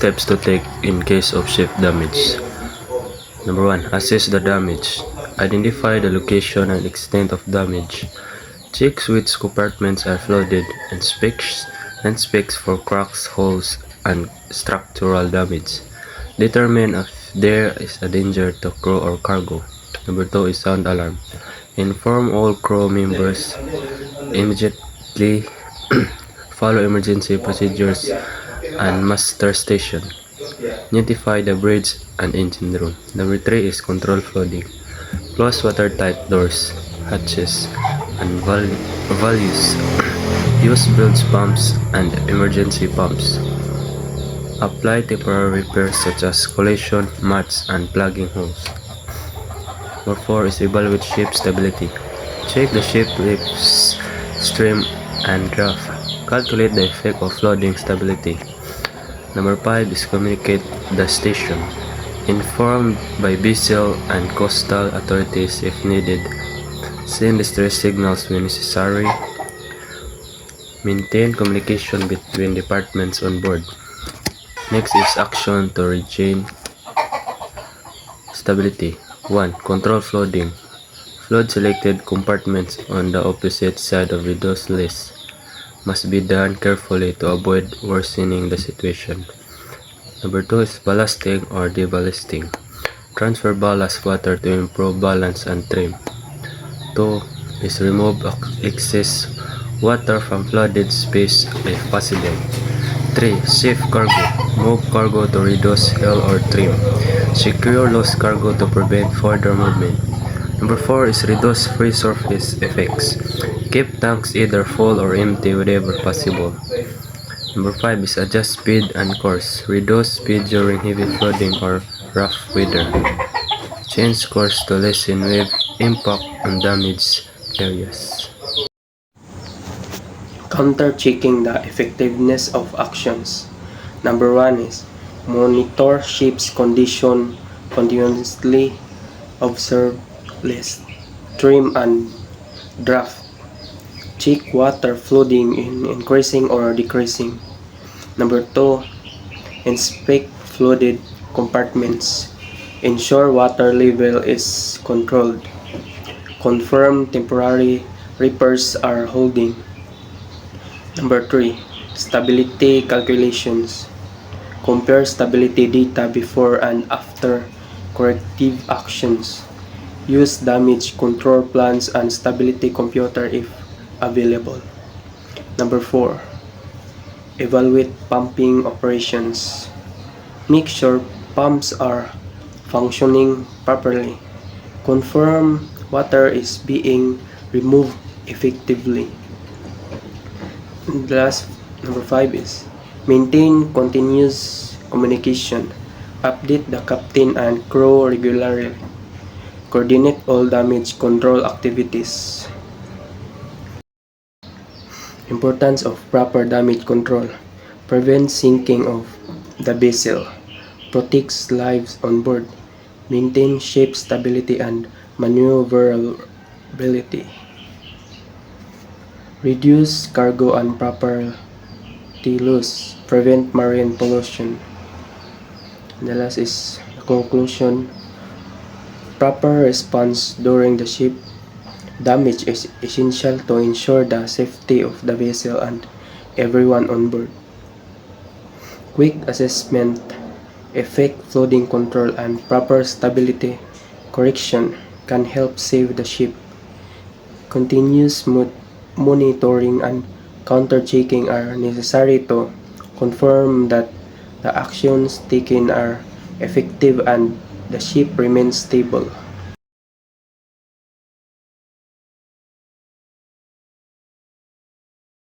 steps to take in case of ship damage. Number 1. Assess the damage. Identify the location and extent of damage. Check which compartments are flooded and specs for cracks, holes, and structural damage. Determine if there is a danger to crew or cargo. Number 2 is sound alarm. Inform all crew members immediately. Follow emergency procedures and master station. Notify the bridge and engine room. Number 3 is control flooding. Close watertight doors, hatches, and valves. Use bilge pumps and emergency pumps. Apply temporary repairs such as collision mats and plugging holes. Number 4 is evaluate ship stability. Check the ship lifts, stream, and draft. Calculate the effect of flooding stability. Number 5 is communicate the station. Informed by vessel and coastal authorities if needed. Send distress signals when necessary. Maintain communication between departments on board. Next is action to regain stability. 1. Control flooding. Flood selected compartments on the opposite side of the list. Must be done carefully to avoid worsening the situation. Number 2 is ballasting or deballasting. Transfer ballast water to improve balance and trim. 2 is remove excess water from flooded space if possible. 3. Shift cargo. Move cargo to reduce hull or trim. Secure lost cargo to prevent further movement. Number 4 is reduce free surface effects. Keep tanks either full or empty whenever possible. Number 5 is adjust speed and course. Reduce speed during heavy flooding or rough weather. Change course to lessen wave impact on damaged areas. Counter-checking the effectiveness of actions. Number 1 is monitor ship's condition continuously. Observe list, trim, and draft. Check water flooding in increasing or decreasing. Number 2, inspect flooded compartments. Ensure water level is controlled. Confirm temporary repairs are holding. Number 3, stability calculations. Compare stability data before and after corrective actions. Use damage control plans and stability computer if available. Number 4, evaluate pumping operations. Make sure pumps are functioning properly. Confirm water is being removed effectively. And last, number 5 is maintain continuous communication. Update the captain and crew regularly. Coordinate all damage control activities. Importance of proper damage control. Prevent sinking of the vessel. Protects lives on board. Maintain ship stability and maneuverability. Reduce cargo and property loss. Prevent marine pollution. And the last is the conclusion. Proper response during the ship damage is essential to ensure the safety of the vessel and everyone on board. Quick assessment, effect flooding control, and proper stability correction can help save the ship. Continuous monitoring and counter-checking are necessary to confirm that the actions taken are effective and the ship remains stable.